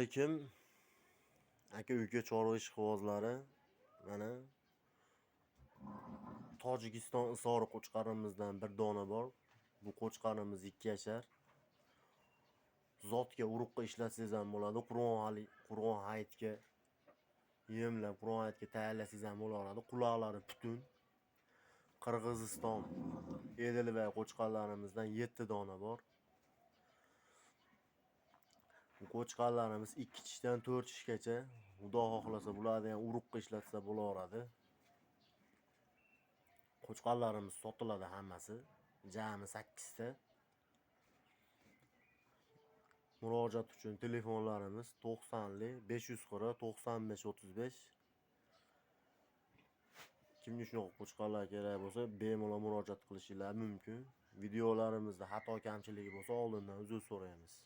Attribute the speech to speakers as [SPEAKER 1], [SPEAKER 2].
[SPEAKER 1] Assalomu alaykum. Aka-uka chorva ishqibozlari. Mana Tojikiston isori qo'chqarimizdan bir dona bor. Bu qo'chqarimiz 2 yashar. Zotga urug'ga ishlatsangiz ham bo'ladi. Qur'on hayitga yemlab, Qur'on hayitga tayyorlasangiz ham bo'laveradi. Quloqlari butun. Qirg'iziston Edilbay qo'chqarlarimizdan 7 dona bor. Bu qo'chqarlarimiz 2 tishdan 4 tishgacha, Xudo xohlasa bularni ham urug'ga ishlatsa bo'laveradi. Qo'chqarlarimiz sotiladi hammasi. Jami 8 ta. Murojaat uchun telefonlarimiz 90li 540 95 35. Kimga shunaqa qo'chqarlar kerak bo'lsa, bemalol murojaat qilishingiz mumkin. Videolarimizda xato kamchiligi bo'lsa, oldindan uzr so'raymiz.